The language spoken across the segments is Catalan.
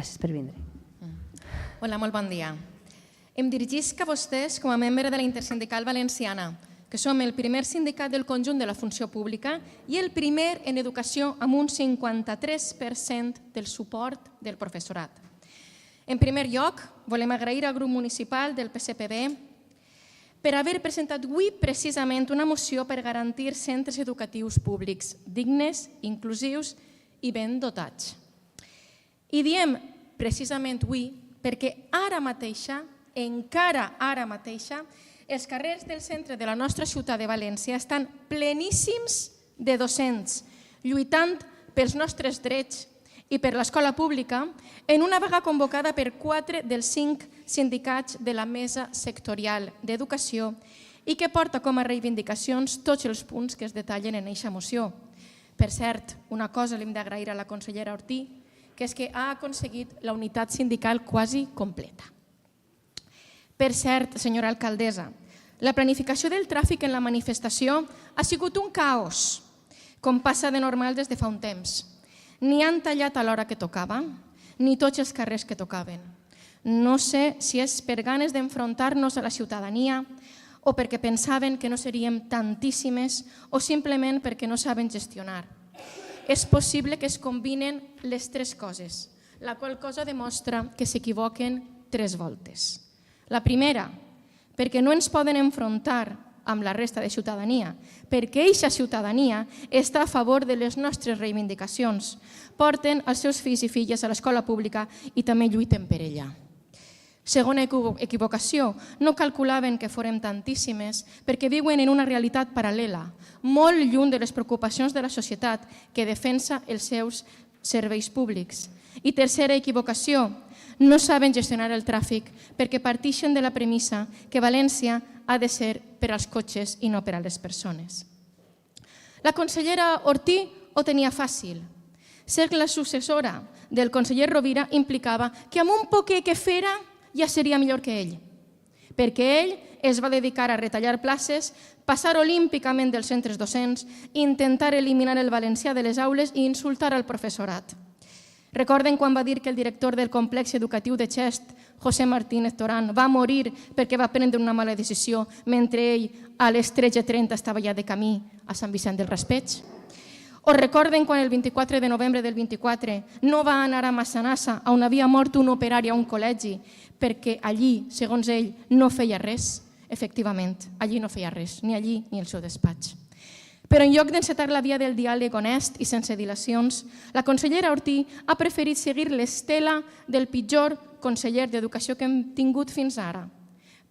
Gràcies per vindre. Hola, molt bon dia. Em dirigisc a vostès com a membre de la Intersindical Valenciana, que som el primer sindicat del conjunt de la funció pública i el primer en educació amb un 53% del suport del professorat. En primer lloc, volem agrair al grup municipal del PSPB per haver presentat avui precisament una moció per garantir centres educatius públics dignes, inclusius i ben dotats. I diem precisament avui perquè ara mateixa, encara ara mateixa, els carrers del centre de la nostra ciutat de València estan pleníssims de docents, lluitant pels nostres drets i per l'escola pública en una vaga convocada per 4 dels 5 sindicats de la Mesa Sectorial d'Educació i que porta com a reivindicacions tots els punts que es detallen en aquesta moció. Per cert, una cosa l'hem d'agrair a la consellera Ortí, que és que ha aconseguit la unitat sindical quasi completa. Per cert, senyora alcaldessa, la planificació del tràfic en la manifestació ha sigut un caos, com passa de normal des de fa un temps. Ni han tallat a l'hora que tocava, ni tots els carrers que tocaven. No sé si és per ganes d'enfrontar-nos a la ciutadania o perquè pensaven que no seríem tantíssimes o simplement perquè no saben gestionar. És possible que es combinen les 3 coses, la qual cosa demostra que s'equivoquen 3 voltes. La primera, perquè no ens poden enfrontar amb la resta de ciutadania, perquè aquesta ciutadania està a favor de les nostres reivindicacions, porten els seus fills i filles a l'escola pública i també lluiten per ella. Segona equivocació, no calculaven que fórem tantíssimes perquè viuen en una realitat paral·lela, molt lluny de les preocupacions de la societat que defensa els seus serveis públics. I tercera equivocació, no saben gestionar el tràfic perquè partixen de la premissa que València ha de ser per als cotxes i no per a les persones. La consellera Ortí ho tenia fàcil. Ser la successora del conseller Rovira implicava que amb un poquet que fera ja seria millor que ell, perquè ell es va dedicar a retallar places, passar olímpicament dels centres docents, intentar eliminar el valencià de les aules i insultar al professorat. Recorden quan va dir que el director del complex educatiu de Xest, José Martínez Torán, va morir perquè va prendre una mala decisió mentre ell a les 13:30 estava ja de camí a Sant Vicent del Raspeig? O recorden quan el 24 de novembre del 24 no va anar a Massanassa on havia mort un operari a un col·legi perquè allí, segons ell, no feia res? Efectivament, allí no feia res, ni allí ni al seu despatx. Però en lloc d'encetar la via del diàleg honest i sense dilacions, la consellera Ortí ha preferit seguir l'estela del pitjor conseller d'Educació que hem tingut fins ara.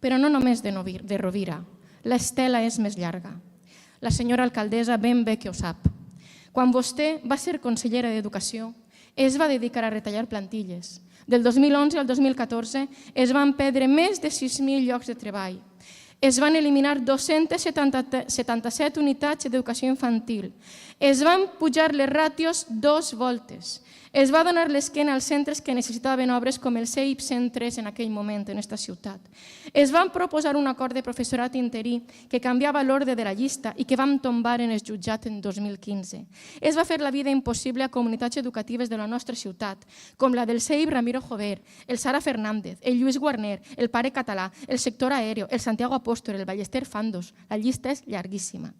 Però no només de Rovira, l'estela és més llarga. La senyora alcaldessa ben bé que ho sap. Quan vostè va ser consellera d'Educació, es va dedicar a retallar plantilles. Del 2011 al 2014 es van perdre més de 6.000 llocs de treball. Es van eliminar 277 unitats d'educació infantil. Es van pujar les ràtios 2 voltes. Es va donar l'esquena als centres que necessitaven obres com el CEIP 103 en aquell moment en aquesta ciutat. Es van proposar un acord de professorat interí que canviava l'ordre de la llista i que vam tombar en el jutjat en 2015. Es va fer la vida impossible a comunitats educatives de la nostra ciutat, com la del CEIP Ramiro Jover, el Sara Fernández, el Lluís Guarner, el Pare Català, el Sector Aéreo, el Santiago Apóstol, el Ballester Fandos. La llista és llarguíssima.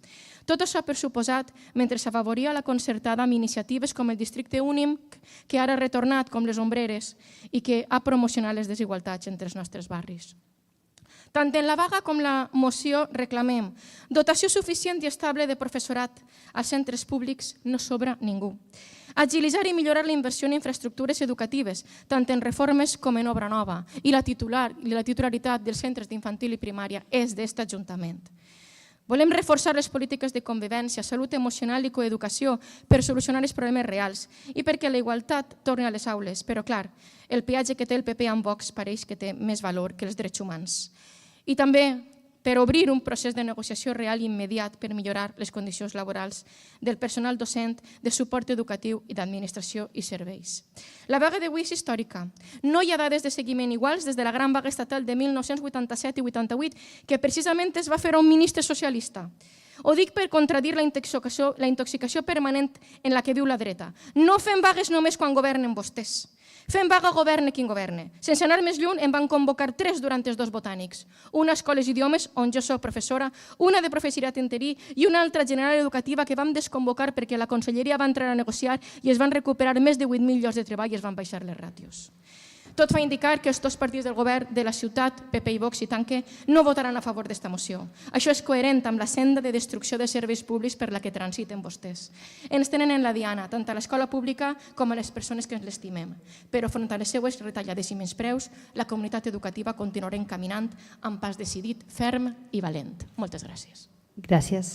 Tot això per suposat mentre s'afavoria la concertada amb iniciatives com el Districte Únic, que ara ha retornat com les ombreres i que ha promocionat les desigualtats entre els nostres barris. Tant en la vaga com la moció reclamem dotació suficient i estable de professorat. Als centres públics no sobra ningú. Agilitzar i millorar la inversió en infraestructures educatives, tant en reformes com en obra nova. I la titularitat dels centres d'infantil i primària és d'aquest Ajuntament. Volem reforçar les polítiques de convivència, salut emocional i coeducació per solucionar els problemes reals i perquè la igualtat torni a les aules. Però, clar, el peatge que té el PP amb Vox pareix que té més valor que els drets humans. I també per obrir un procés de negociació real i immediat per millorar les condicions laborals del personal docent, de suport educatiu i d'administració i serveis. La vaga d'avui és històrica. No hi ha dades de seguiment iguals des de la gran vaga estatal de 1987 i 88, que precisament es va fer a un ministre socialista. Ho dic per contradir la intoxicació permanent en la que viu la dreta. No fem vagues només quan governen vostès. Fem vaga governe qui governe. Sense anar més lluny, en van convocar 3 durant els 2 botànics. Una a escoles idiomes, on jo soc professora, una de professorat interí i una altra general educativa que vam desconvocar perquè la conselleria va entrar a negociar i es van recuperar més de 8.000 llocs de treball i es van baixar les ràtios. Tot fa indicar que els 2 partits del govern de la ciutat, PP i Vox i Tanque, no votaran a favor d'esta moció. Això és coherent amb la senda de destrucció de serveis públics per la que transiten vostès. Ens tenen en la diana, tant a l'escola pública com a les persones que ens l'estimem. Però front a les seues retallades i menyspreus, la comunitat educativa continuarà caminant amb pas decidit, ferm i valent. Moltes gràcies. Gràcies.